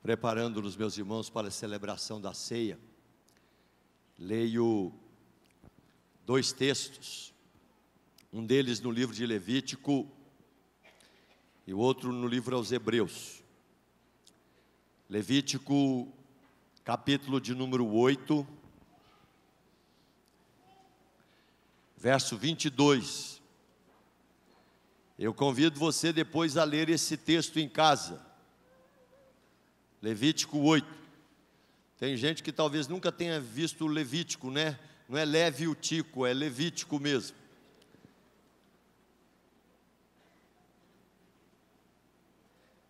preparando-nos, meus irmãos, para a celebração da ceia, leio dois textos, um deles no livro de Levítico e o outro no livro aos Hebreus. Levítico, capítulo de número 8, verso 22. Eu convido você depois a ler esse texto em casa. Levítico 8. Tem gente que talvez nunca tenha visto o Levítico, né? Não é Levítico, é Levítico mesmo.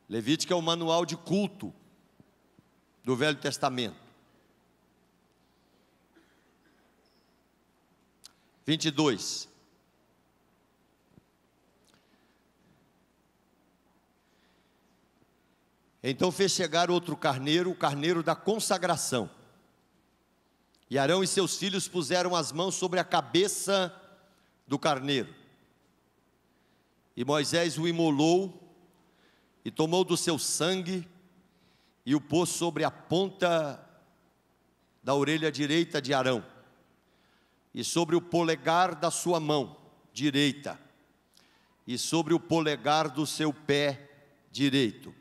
Levítico é o manual de culto do Velho Testamento. 22. Então fez chegar outro carneiro, o carneiro da consagração. E Arão e seus filhos puseram as mãos sobre a cabeça do carneiro. E Moisés o imolou e tomou do seu sangue e o pôs sobre a ponta da orelha direita de Arão e sobre o polegar da sua mão direita e sobre o polegar do seu pé direito.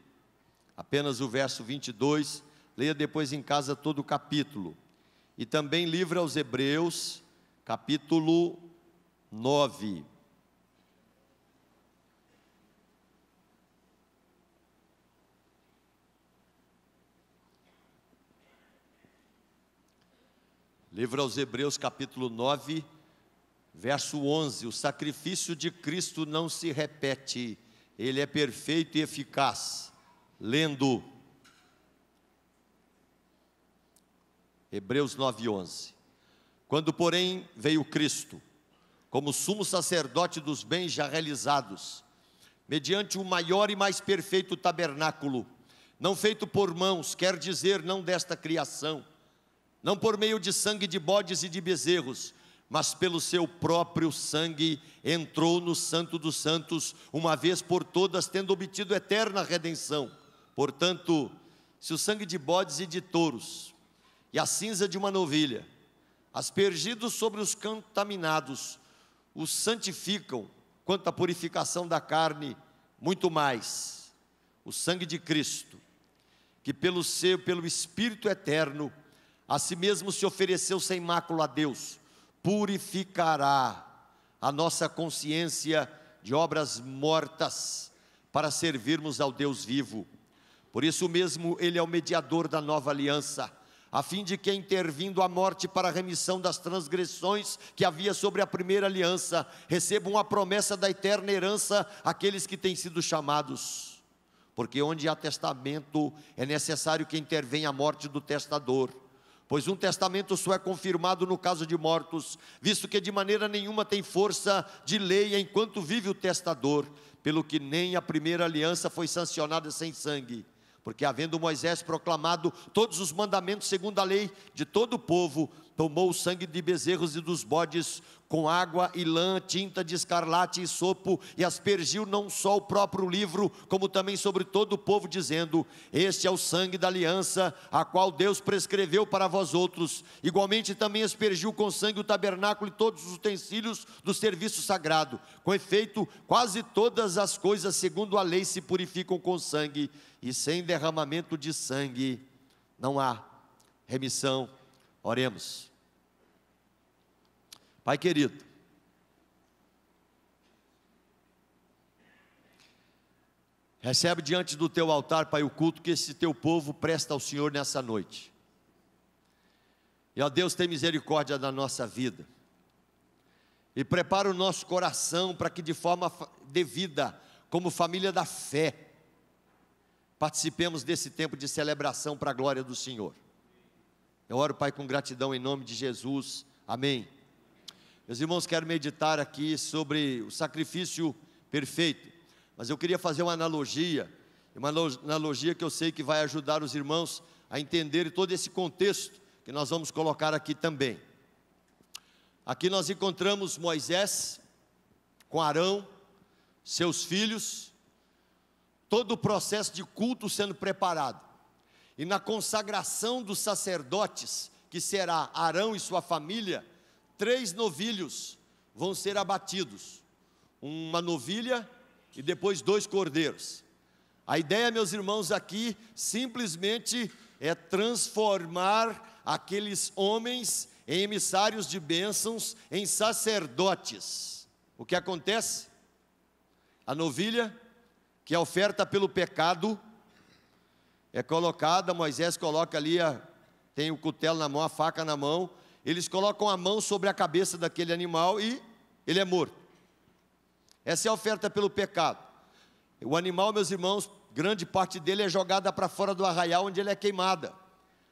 Apenas o verso 22, leia depois em casa todo o capítulo. E também livro aos Hebreus, capítulo 9. Livro aos Hebreus, capítulo 9, verso 11. O sacrifício de Cristo não se repete, ele é perfeito e eficaz. Lendo Hebreus 9:11. Quando, porém, veio Cristo, como sumo sacerdote dos bens já realizados, mediante o maior e mais perfeito tabernáculo, não feito por mãos, quer dizer, não desta criação, não por meio de sangue de bodes e de bezerros, mas pelo seu próprio sangue entrou no Santo dos Santos, uma vez por todas, tendo obtido eterna redenção. Portanto, se o sangue de bodes e de touros, e a cinza de uma novilha, aspergidos sobre os contaminados, os santificam, quanto à purificação da carne, muito mais, o sangue de Cristo, que pelo Espírito eterno, a si mesmo se ofereceu sem mácula a Deus, purificará a nossa consciência de obras mortas, para servirmos ao Deus vivo. Por isso mesmo ele é o mediador da nova aliança, a fim de que, intervindo a morte para a remissão das transgressões que havia sobre a primeira aliança, recebam a promessa da eterna herança aqueles que têm sido chamados. Porque onde há testamento é necessário que intervenha a morte do testador, pois um testamento só é confirmado no caso de mortos, visto que de maneira nenhuma tem força de lei enquanto vive o testador, pelo que nem a primeira aliança foi sancionada sem sangue. Porque havendo Moisés proclamado todos os mandamentos segundo a lei de todo o povo, tomou o sangue de bezerros e dos bodes com água e lã, tinta de escarlate e sopo, e aspergiu não só o próprio livro, como também sobre todo o povo, dizendo: este é o sangue da aliança, a qual Deus prescreveu para vós outros. Igualmente também aspergiu com sangue o tabernáculo e todos os utensílios do serviço sagrado. Com efeito, quase todas as coisas segundo a lei se purificam com sangue, e sem derramamento de sangue não há remissão. Oremos. Pai querido, recebe diante do teu altar, Pai, o culto que esse teu povo presta ao Senhor nessa noite. E ó Deus, tem misericórdia da nossa vida, e prepara o nosso coração para que de forma devida, como família da fé, participemos desse tempo de celebração para a glória do Senhor. Eu oro, Pai, com gratidão em nome de Jesus, amém. Meus irmãos, quero meditar aqui sobre o sacrifício perfeito, mas eu queria fazer uma analogia que eu sei que vai ajudar os irmãos a entender todo esse contexto que nós vamos colocar aqui também. Aqui nós encontramos Moisés com Arão, seus filhos, todo o processo de culto sendo preparado. e na consagração dos sacerdotes, que será Arão e sua família, 3 novilhos vão ser abatidos, uma novilha e depois 2 cordeiros. A ideia, meus irmãos, aqui simplesmente é transformar aqueles homens em emissários de bênçãos, em sacerdotes. O que acontece? A novilha, que é oferta pelo pecado, é colocada, Moisés coloca ali, tem o cutelo na mão, a faca na mão, eles colocam a mão sobre a cabeça daquele animal e ele é morto. Essa é a oferta pelo pecado. O animal, meus irmãos, grande parte dele é jogada para fora do arraial, onde ele é queimada.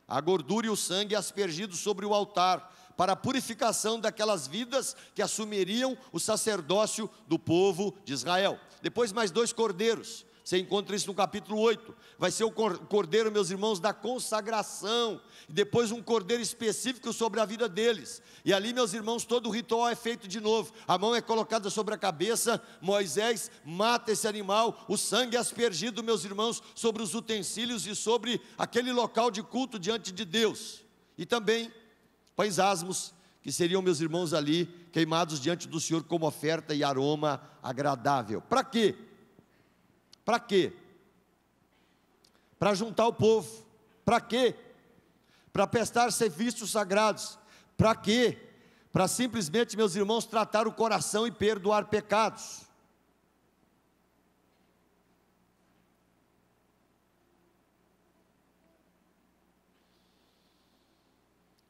A gordura e o sangue é aspergido sobre o altar, para a purificação daquelas vidas que assumiriam o sacerdócio do povo de Israel. Depois mais 2 cordeiros, você encontra isso no capítulo 8, vai ser o cordeiro, meus irmãos, da consagração, e depois um cordeiro específico sobre a vida deles, e ali, meus irmãos, todo o ritual é feito de novo, a mão é colocada sobre a cabeça, Moisés mata esse animal, o sangue é aspergido, meus irmãos, sobre os utensílios e sobre aquele local de culto diante de Deus, e também pães asmos, que seriam, meus irmãos, ali, queimados diante do Senhor como oferta e aroma agradável. Para quê? Para quê? Para juntar o povo. Para quê? Para prestar serviços sagrados. Para quê? Para simplesmente, meus irmãos, tratar o coração e perdoar pecados.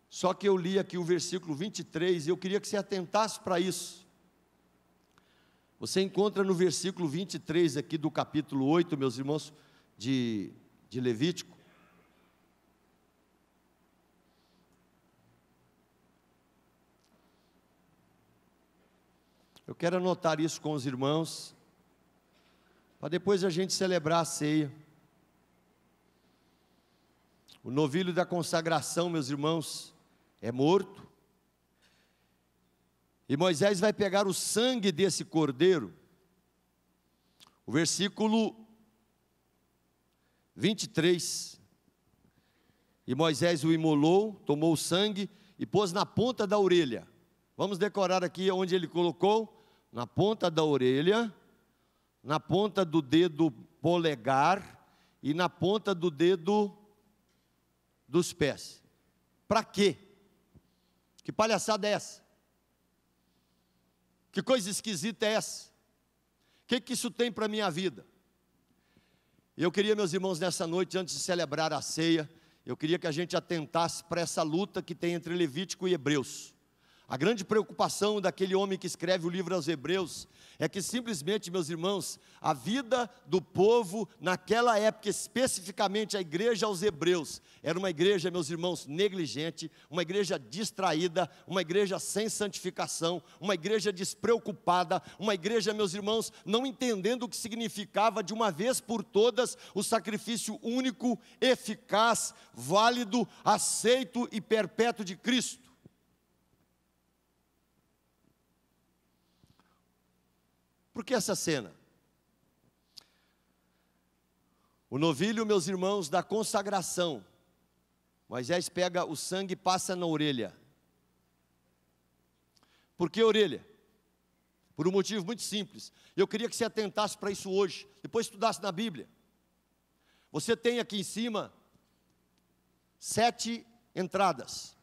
Só que eu li aqui o versículo 23 e eu queria que você atentasse para isso. Você encontra no versículo 23 aqui do capítulo 8, meus irmãos, de Levítico. Eu quero anotar isso com os irmãos, para depois a gente celebrar a ceia. O novilho da consagração, meus irmãos, é morto. E Moisés vai pegar o sangue desse cordeiro. O versículo 23. E Moisés o imolou, tomou o sangue e pôs na ponta da orelha. Vamos decorar aqui onde ele colocou? Na ponta da orelha, na ponta do dedo polegar e na ponta do dedo dos pés. Para quê? Que palhaçada é essa? Que coisa esquisita é essa? O que isso tem para a minha vida? Eu queria, meus irmãos, nessa noite, antes de celebrar a ceia, eu queria que a gente atentasse para essa luta que tem entre Levítico e Hebreus. A grande preocupação daquele homem que escreve o livro aos Hebreus é que simplesmente, meus irmãos, a vida do povo naquela época, especificamente a igreja aos Hebreus, era uma igreja, meus irmãos, negligente, uma igreja distraída, uma igreja sem santificação, uma igreja despreocupada, uma igreja, meus irmãos, não entendendo o que significava de uma vez por todas o sacrifício único, eficaz, válido, aceito e perpétuo de Cristo. Por que essa cena? O novilho, meus irmãos, da consagração. Moisés pega o sangue e passa na orelha. Por que orelha? Por um motivo muito simples. Eu queria que você atentasse para isso hoje, depois estudasse na Bíblia. Você tem aqui em cima 7 entradas.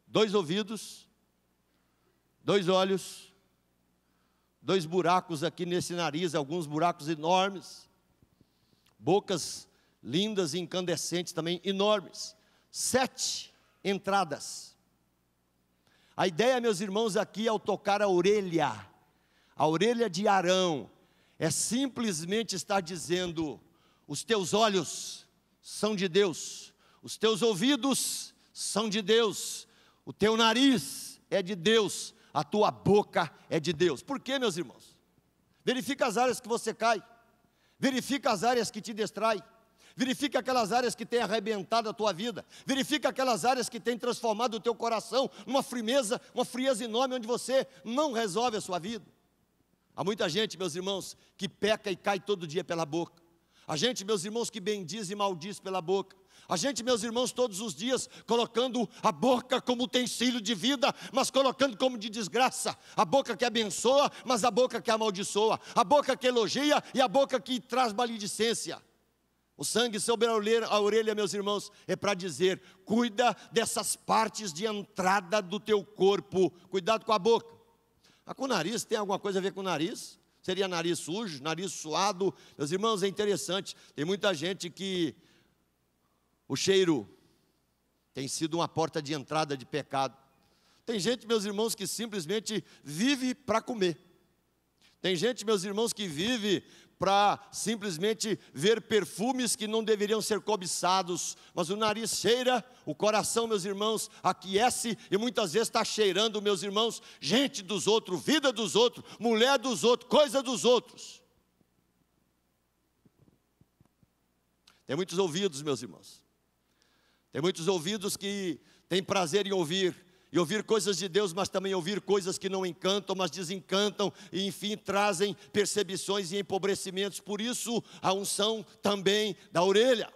2 ouvidos, 2 olhos, 2 buracos aqui nesse nariz, alguns buracos enormes, bocas lindas e incandescentes também enormes, 7 entradas. A ideia, meus irmãos, aqui ao tocar a orelha de Arão, é simplesmente estar dizendo: os teus olhos são de Deus, os teus ouvidos são de Deus, o teu nariz é de Deus, a tua boca é de Deus. Por quê, meus irmãos? Verifica as áreas que você cai, verifica as áreas que te distraem, verifica aquelas áreas que têm arrebentado a tua vida, verifica aquelas áreas que têm transformado o teu coração numa frieza, uma frieza enorme, onde você não resolve a sua vida. Há muita gente, meus irmãos, que peca e cai todo dia pela boca. Há gente, meus irmãos, que bendiz e maldiz pela boca. A gente, meus irmãos, todos os dias colocando a boca como utensílio de vida, mas colocando como de desgraça. A boca que abençoa, mas a boca que amaldiçoa. A boca que elogia e a boca que traz maledicência. O sangue sobre a orelha, meus irmãos, é para dizer: cuida dessas partes de entrada do teu corpo. Cuidado com a boca. Mas com o nariz, tem alguma coisa a ver com o nariz? Seria nariz sujo, nariz suado? Meus irmãos, é interessante. Tem muita gente que o cheiro tem sido uma porta de entrada de pecado. Tem gente, meus irmãos, que simplesmente vive para comer. Tem gente, meus irmãos, que vive para simplesmente ver perfumes que não deveriam ser cobiçados. Mas o nariz cheira, o coração, meus irmãos, aquece e muitas vezes está cheirando, meus irmãos, gente dos outros, vida dos outros, mulher dos outros, coisa dos outros. Tem muitos ouvidos, meus irmãos. Tem muitos ouvidos que têm prazer em ouvir, e ouvir coisas de Deus, mas também ouvir coisas que não encantam, mas desencantam, e enfim trazem percepções e empobrecimentos. Por isso a unção também da orelha.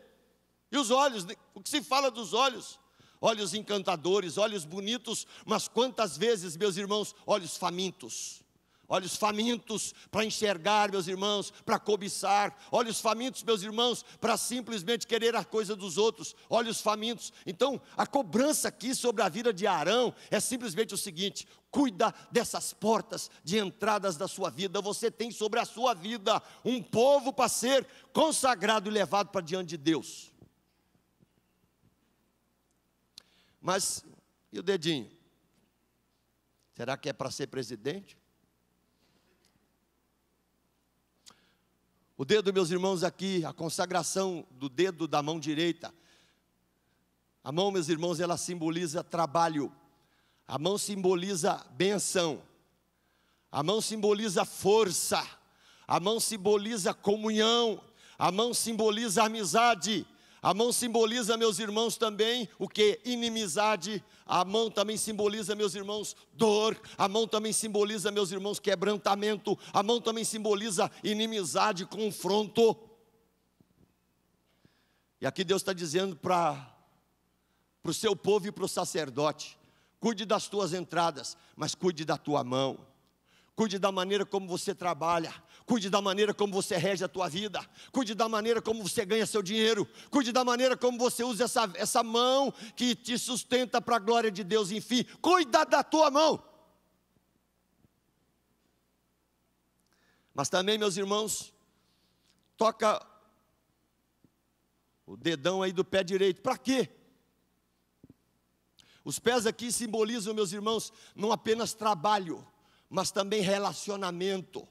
E os olhos, o que se fala dos olhos? Olhos encantadores, olhos bonitos, mas quantas vezes, meus irmãos, olhos famintos. Olhos famintos para enxergar, meus irmãos, para cobiçar. Olhos famintos, meus irmãos, para simplesmente querer a coisa dos outros. Olhos famintos. Então, a cobrança aqui sobre a vida de Arão é simplesmente o seguinte: cuida dessas portas de entradas da sua vida. Você tem sobre a sua vida um povo para ser consagrado e levado para diante de Deus. Mas, e o dedinho? Será que é para ser presidente? O dedo, meus irmãos, aqui, a consagração do dedo da mão direita. A mão, meus irmãos, ela simboliza trabalho. A mão simboliza benção. A mão simboliza força. A mão simboliza comunhão. A mão simboliza amizade. A mão simboliza, meus irmãos, também o que? Inimizade. A mão também simboliza, meus irmãos, dor. A mão também simboliza, meus irmãos, quebrantamento. A mão também simboliza inimizade, confronto. E aqui Deus está dizendo para o seu povo e para o sacerdote: cuide das tuas entradas, mas cuide da tua mão. Cuide da maneira como você trabalha. Cuide da maneira como você rege a tua vida. Cuide da maneira como você ganha seu dinheiro. Cuide da maneira como você usa essa mão que te sustenta para a glória de Deus. Enfim, cuida da tua mão. Mas também, meus irmãos, toca o dedão aí do pé direito. Para quê? Os pés aqui simbolizam, meus irmãos, não apenas trabalho, mas também relacionamento.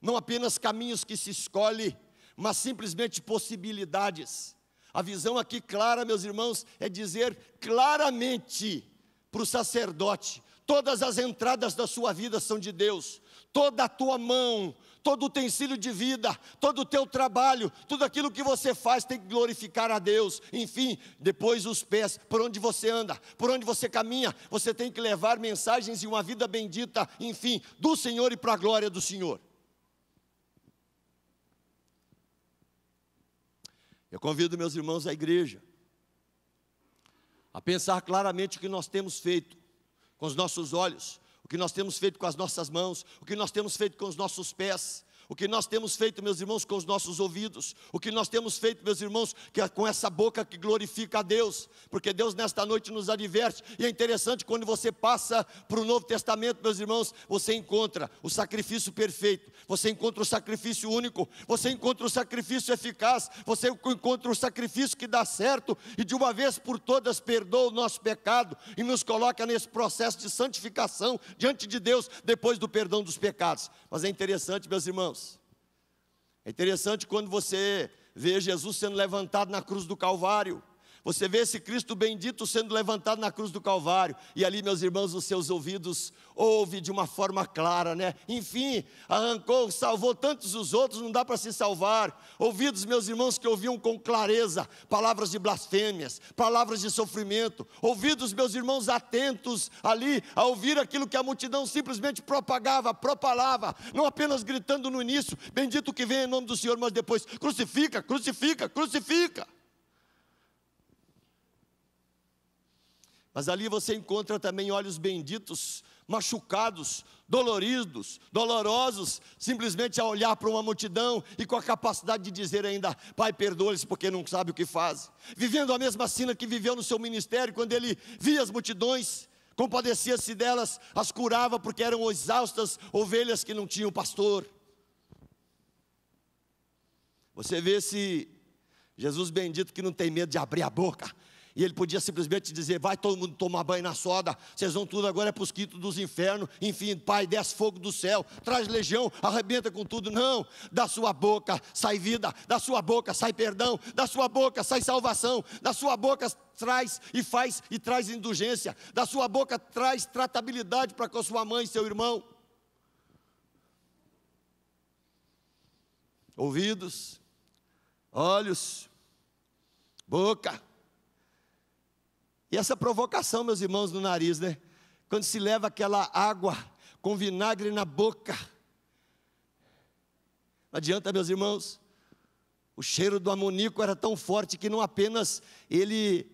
Não apenas caminhos que se escolhe, mas simplesmente possibilidades. A visão aqui clara, meus irmãos, é dizer claramente para o sacerdote: todas as entradas da sua vida são de Deus. Toda a tua mão, todo o utensílio de vida, todo o teu trabalho, tudo aquilo que você faz tem que glorificar a Deus. Enfim, depois os pés, por onde você anda, por onde você caminha, você tem que levar mensagens e uma vida bendita, enfim, do Senhor e para a glória do Senhor. Eu convido meus irmãos à igreja a pensar claramente o que nós temos feito com os nossos olhos, o que nós temos feito com as nossas mãos, o que nós temos feito com os nossos pés, o que nós temos feito, meus irmãos, com os nossos ouvidos, o que nós temos feito, meus irmãos, com essa boca que glorifica a Deus, porque Deus nesta noite nos adverte. E é interessante, quando você passa para o Novo Testamento, meus irmãos, você encontra o sacrifício perfeito, você encontra o sacrifício único, você encontra o sacrifício eficaz, você encontra o sacrifício que dá certo e de uma vez por todas perdoa o nosso pecado e nos coloca nesse processo de santificação diante de Deus depois do perdão dos pecados. Mas é interessante, meus irmãos, é interessante quando você vê Jesus sendo levantado na cruz do Calvário. Você vê esse Cristo bendito sendo levantado na cruz do Calvário. E ali, meus irmãos, os seus ouvidos ouvem de uma forma clara, né? Enfim, arrancou, salvou tantos os outros, não dá para se salvar. Ouvidos, meus irmãos, que ouviam com clareza palavras de blasfêmias, palavras de sofrimento. Ouvidos, meus irmãos, atentos ali a ouvir aquilo que a multidão simplesmente propagava, propalava. Não apenas gritando no início: bendito que vem em nome do Senhor, mas depois: crucifica, crucifica, crucifica. Mas ali você encontra também olhos benditos, machucados, doloridos, dolorosos, simplesmente a olhar para uma multidão e com a capacidade de dizer ainda: Pai, perdoa-lhes porque não sabe o que faz. Vivendo a mesma cena que viveu no seu ministério, quando ele via as multidões, compadecia-se delas, as curava porque eram exaustas ovelhas que não tinham pastor. Você vê esse Jesus bendito que não tem medo de abrir a boca. E ele podia simplesmente dizer: vai todo mundo tomar banho na soda, vocês vão tudo agora para os quintos dos infernos. Enfim, Pai, desce fogo do céu, traz legião, arrebenta com tudo. Não, da sua boca sai vida, da sua boca sai perdão, da sua boca sai salvação, da sua boca traz e faz e traz indulgência, da sua boca traz tratabilidade para com a sua mãe e seu irmão. Ouvidos, olhos, boca. E essa provocação, meus irmãos, no nariz, né? Quando se leva aquela água com vinagre na boca. Não adianta, meus irmãos. O cheiro do amoníaco era tão forte que não apenas ele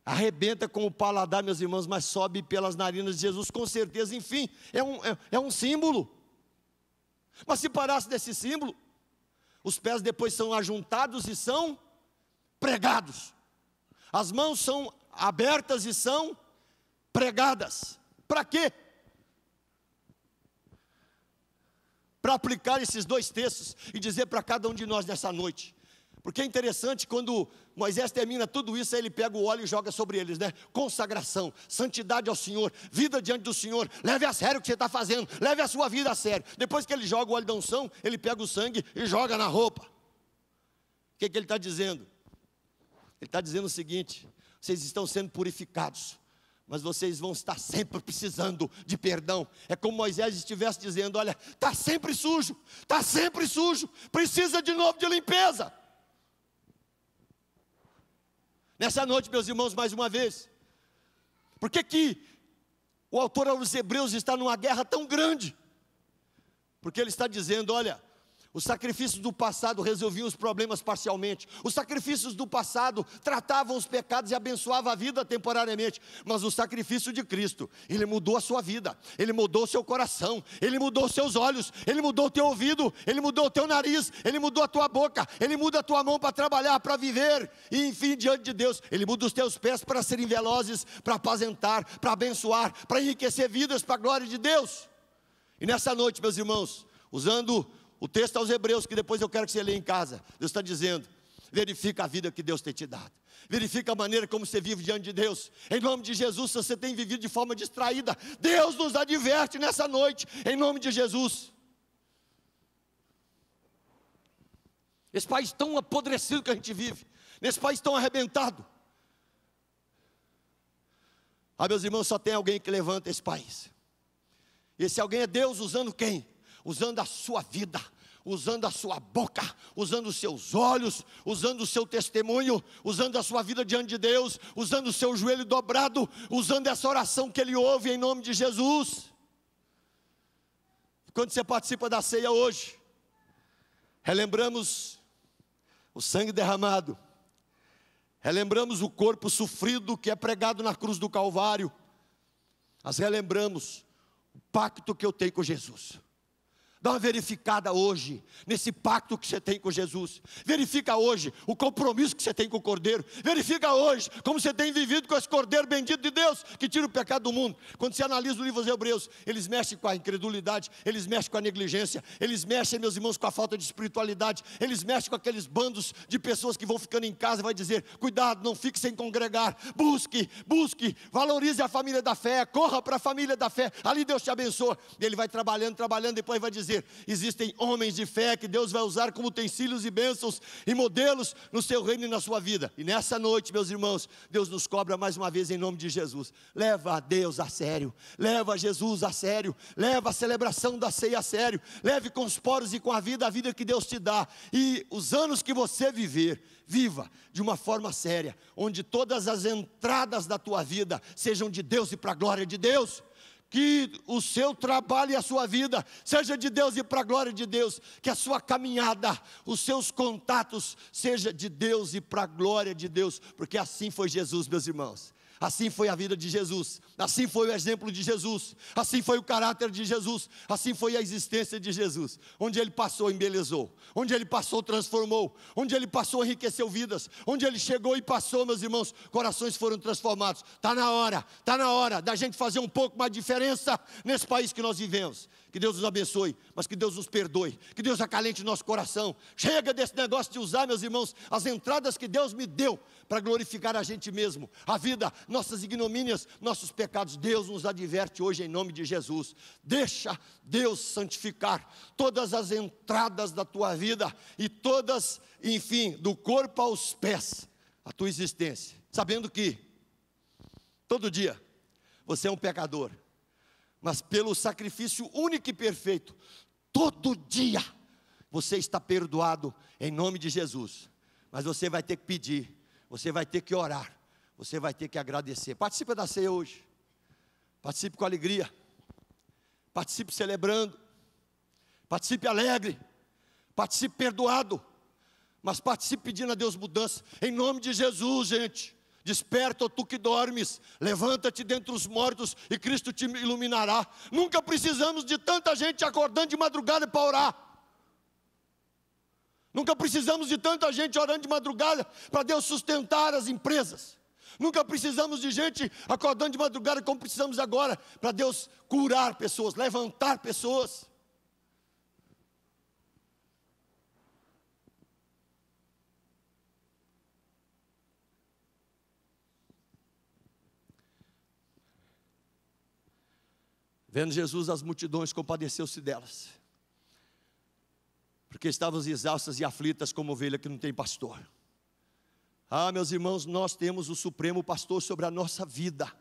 arrebenta com o paladar, meus irmãos, mas sobe pelas narinas de Jesus, com certeza. Enfim, é um símbolo. Mas se parasse desse símbolo, os pés depois são ajuntados e são pregados. As mãos são abertas e são pregadas. Para quê? Para aplicar esses dois textos e dizer para cada um de nós nessa noite. Porque é interessante, quando Moisés termina tudo isso, aí ele pega o óleo e joga sobre eles, né? Consagração, santidade ao Senhor, vida diante do Senhor. Leve a sério o que você está fazendo, leve a sua vida a sério. Depois que ele joga o óleo da unção, ele pega o sangue e joga na roupa. O que ele está dizendo? Ele está dizendo o seguinte: vocês estão sendo purificados, mas vocês vão estar sempre precisando de perdão. É como Moisés estivesse dizendo: olha, está sempre sujo, precisa de novo de limpeza. Nessa noite, meus irmãos, mais uma vez, por que o autor aos Hebreus está numa guerra tão grande? Porque ele está dizendo: olha, os sacrifícios do passado resolviam os problemas parcialmente. Os sacrifícios do passado tratavam os pecados e abençoavam a vida temporariamente. Mas o sacrifício de Cristo, ele mudou a sua vida, ele mudou o seu coração, ele mudou os seus olhos, ele mudou o teu ouvido, ele mudou o teu nariz, ele mudou a tua boca, ele muda a tua mão para trabalhar, para viver, e enfim, diante de Deus, ele muda os teus pés para serem velozes, para apazentar, para abençoar, para enriquecer vidas para a glória de Deus. E nessa noite, meus irmãos, usando o texto aos Hebreus, que depois eu quero que você leia em casa, Deus está dizendo: verifica a vida que Deus tem te dado, verifica a maneira como você vive diante de Deus. Em nome de Jesus, se você tem vivido de forma distraída, Deus nos adverte nessa noite, em nome de Jesus. Esse país tão apodrecido que a gente vive, nesse país tão arrebentado, meus irmãos, só tem alguém que levanta esse país. E esse alguém é Deus, usando quem? Usando a sua vida, usando a sua boca, usando os seus olhos, usando o seu testemunho, usando a sua vida diante de Deus, usando o seu joelho dobrado, usando essa oração que ele ouve em nome de Jesus. Quando você participa da ceia hoje, relembramos o sangue derramado, relembramos o corpo sofrido que é pregado na cruz do Calvário, mas relembramos o pacto que eu tenho com Jesus. Dá uma verificada hoje, nesse pacto que você tem com Jesus. Verifica hoje o compromisso que você tem com o Cordeiro. Verifica hoje como você tem vivido com esse Cordeiro bendito de Deus, que tira o pecado do mundo. Quando você analisa o livro dos Hebreus, eles mexem com a incredulidade, eles mexem com a negligência, eles mexem, meus irmãos, com a falta de espiritualidade, eles mexem com aqueles bandos de pessoas que vão ficando em casa e vai dizer: cuidado, não fique sem congregar, busque, valorize a família da fé, corra para a família da fé, ali Deus te abençoa. E ele vai trabalhando, depois vai dizer: existem homens de fé que Deus vai usar como utensílios e bênçãos e modelos no seu reino e na sua vida. E nessa noite, meus irmãos, Deus nos cobra mais uma vez em nome de Jesus. Leva a Deus a sério, leva Jesus a sério, leva a celebração da ceia a sério, leve com os poros e com a vida que Deus te dá. E os anos que você viver, viva de uma forma séria, onde todas as entradas da tua vida sejam de Deus e para a glória de Deus. Que o seu trabalho e a sua vida seja de Deus e para a glória de Deus. Que a sua caminhada, os seus contatos seja de Deus e para a glória de Deus. Porque assim foi Jesus, meus irmãos. Assim foi a vida de Jesus, assim foi o exemplo de Jesus, assim foi o caráter de Jesus, assim foi a existência de Jesus. Onde ele passou, embelezou, onde ele passou, transformou, onde ele passou, enriqueceu vidas, onde ele chegou e passou, meus irmãos, corações foram transformados. Está na hora da gente fazer um pouco mais de diferença nesse país que nós vivemos. Que Deus nos abençoe, mas que Deus nos perdoe, que Deus acalente nosso coração. Chega desse negócio de usar, meus irmãos, as entradas que Deus me deu para glorificar a gente mesmo, a vida, nossas ignomínias, nossos pecados. Deus nos adverte hoje em nome de Jesus. Deixa Deus santificar todas as entradas da tua vida e todas, enfim, do corpo aos pés, a tua existência, sabendo que todo dia você é um pecador, mas pelo sacrifício único e perfeito, todo dia você está perdoado em nome de Jesus. Mas você vai ter que pedir, você vai ter que orar, você vai ter que agradecer. Participe da ceia hoje, participe com alegria, participe celebrando, participe alegre, participe perdoado, mas participe pedindo a Deus mudança, em nome de Jesus, gente. Desperta, ó tu que dormes, levanta-te dentre os mortos e Cristo te iluminará. Nunca precisamos de tanta gente acordando de madrugada para orar. Nunca precisamos de tanta gente orando de madrugada para Deus sustentar as empresas. Nunca precisamos de gente acordando de madrugada como precisamos agora para Deus curar pessoas, levantar pessoas. Vendo Jesus as multidões, compadeceu-se delas, porque estavam exaustas e aflitas como ovelha que não tem pastor. Ah, meus irmãos, nós temos o supremo pastor sobre a nossa vida.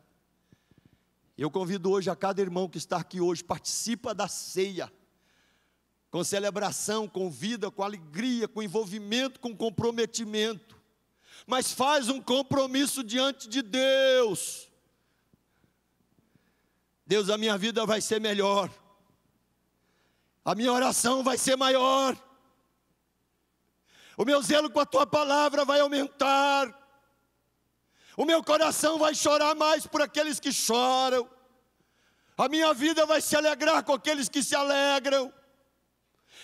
Eu convido hoje a cada irmão que está aqui hoje, participa da ceia, com celebração, com vida, com alegria, com envolvimento, com comprometimento, mas faz um compromisso diante de Deus. Deus, a minha vida vai ser melhor, a minha oração vai ser maior, o meu zelo com a tua palavra vai aumentar, o meu coração vai chorar mais por aqueles que choram, a minha vida vai se alegrar com aqueles que se alegram.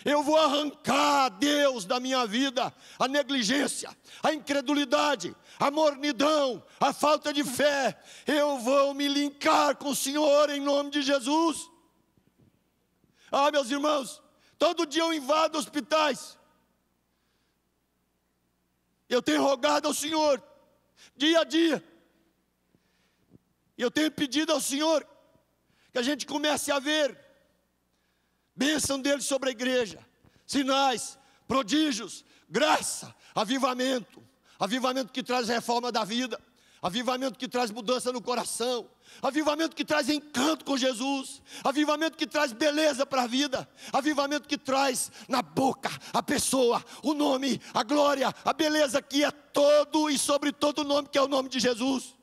Eu vou arrancar, Deus, da minha vida a negligência, a incredulidade, a mornidão, a falta de fé. Eu vou me linkar com o Senhor em nome de Jesus. Ah, meus irmãos, todo dia eu invado hospitais. Eu tenho rogado ao Senhor, dia a dia. E eu tenho pedido ao Senhor que a gente comece a ver bênção dele sobre a igreja, sinais, prodígios, graça, avivamento, avivamento que traz reforma da vida, avivamento que traz mudança no coração, avivamento que traz encanto com Jesus, avivamento que traz beleza para a vida, avivamento que traz na boca a pessoa, o nome, a glória, a beleza que é todo e sobre todo nome, que é o nome de Jesus.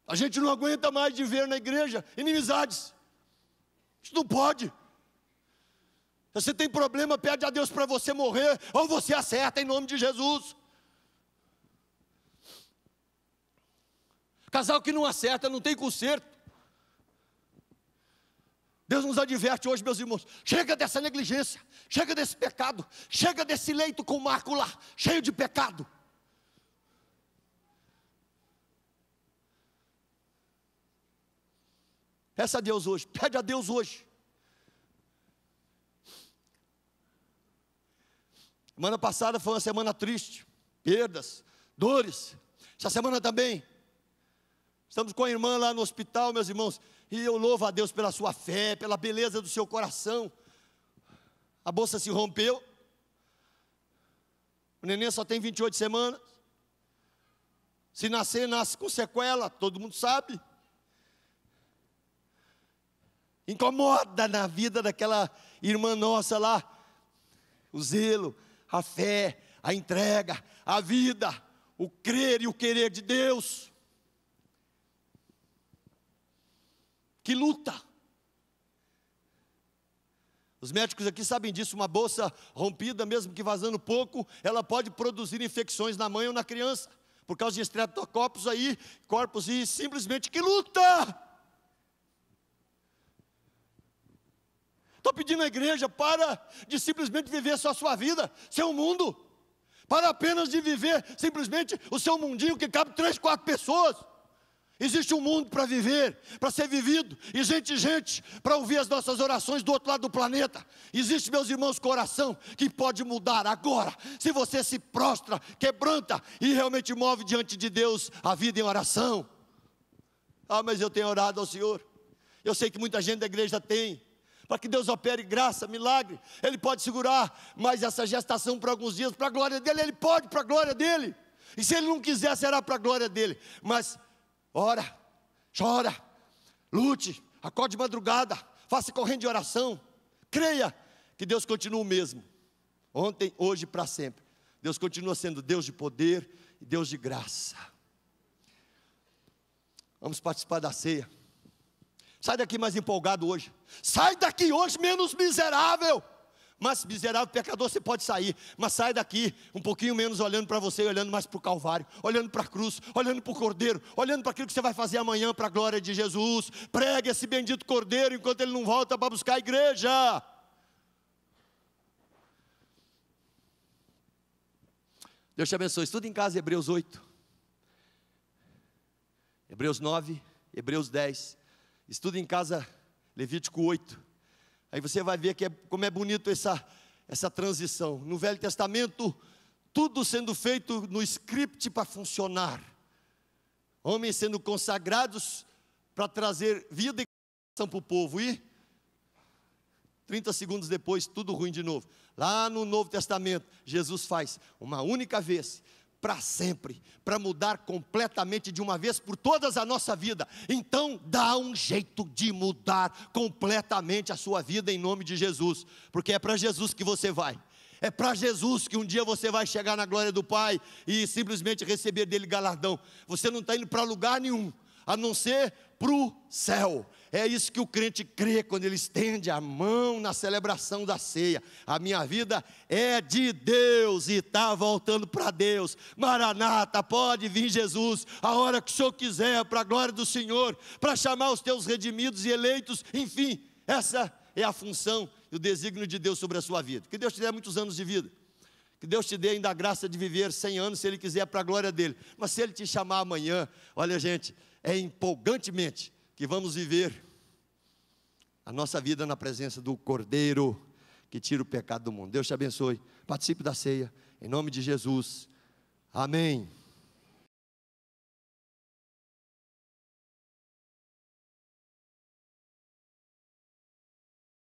A gente não aguenta mais de ver na igreja inimizades. Isso não pode. Se você tem problema, pede a Deus para você morrer, ou você acerta em nome de Jesus. Casal que não acerta, não tem conserto. Deus nos adverte hoje, meus irmãos, chega dessa negligência, chega desse pecado, chega desse leito com mácula, cheio de pecado. Peça a Deus hoje, pede a Deus hoje. Semana passada foi uma semana triste, perdas, dores. Essa semana também. Estamos com a irmã lá no hospital, meus irmãos, e eu louvo a Deus pela sua fé, pela beleza do seu coração. A bolsa se rompeu. O neném só tem 28 semanas. Se nascer, nasce com sequela, todo mundo sabe. Incomoda na vida daquela irmã nossa lá, o zelo, a fé, a entrega, a vida, o crer e o querer de Deus. Que luta. Os médicos aqui sabem disso, uma bolsa rompida, mesmo que vazando pouco, ela pode produzir infecções na mãe ou na criança, por causa de estreptococcus aí, corpos e simplesmente que luta. Estou pedindo à igreja, para de simplesmente viver só a sua vida, seu mundo. Para apenas de viver simplesmente o seu mundinho que cabe 3, 4 pessoas. Existe um mundo para viver, para ser vivido, e gente, para ouvir as nossas orações do outro lado do planeta. Existe, meus irmãos, coração que pode mudar agora, se você se prostra, quebranta e realmente move diante de Deus a vida em oração. Ah, mas eu tenho orado ao Senhor. Eu sei que muita gente da igreja tem, para que Deus opere graça, milagre. Ele pode segurar mais essa gestação por alguns dias, para a glória dele, ele pode, para a glória dele. E se ele não quiser, será para a glória dele. Mas ora, chora, lute, acorde de madrugada, faça corrente de oração, creia que Deus continua o mesmo, ontem, hoje e para sempre. Deus continua sendo Deus de poder e Deus de graça. Vamos participar da ceia. Sai daqui mais empolgado hoje, sai daqui hoje menos miserável. Mas miserável, pecador, você pode sair, mas sai daqui um pouquinho menos olhando para você, olhando mais para o Calvário, olhando para a cruz, olhando para o Cordeiro, olhando para aquilo que você vai fazer amanhã para a glória de Jesus. Pregue esse bendito Cordeiro enquanto ele não volta para buscar a igreja. Deus te abençoe. Estuda em casa Hebreus 8, Hebreus 9, Hebreus 10. Estuda em casa Levítico 8. Aí você vai ver como é bonito essa transição. No Velho Testamento, tudo sendo feito no script para funcionar. Homens sendo consagrados para trazer vida e salvação para o povo. E 30 segundos depois, tudo ruim de novo. Lá no Novo Testamento, Jesus faz uma única vez, para sempre, para mudar completamente de uma vez por todas a nossa vida. Então dá um jeito de mudar completamente a sua vida em nome de Jesus, porque é para Jesus que você vai. É para Jesus que um dia você vai chegar na glória do Pai e simplesmente receber dele galardão. Você não está indo para lugar nenhum, a não ser para o céu. É isso que o crente crê quando ele estende a mão na celebração da ceia. A minha vida é de Deus e está voltando para Deus. Maranata, pode vir Jesus, a hora que o Senhor quiser, para a glória do Senhor, para chamar os teus redimidos e eleitos. Enfim, essa é a função e o desígnio de Deus sobre a sua vida. Que Deus te dê muitos anos de vida. Que Deus te dê ainda a graça de viver 100 anos, se Ele quiser, para a glória dEle. Mas se Ele te chamar amanhã, olha gente, é empolgantemente que vamos viver a nossa vida na presença do Cordeiro que tira o pecado do mundo. Deus te abençoe. Participe da ceia, em nome de Jesus. Amém.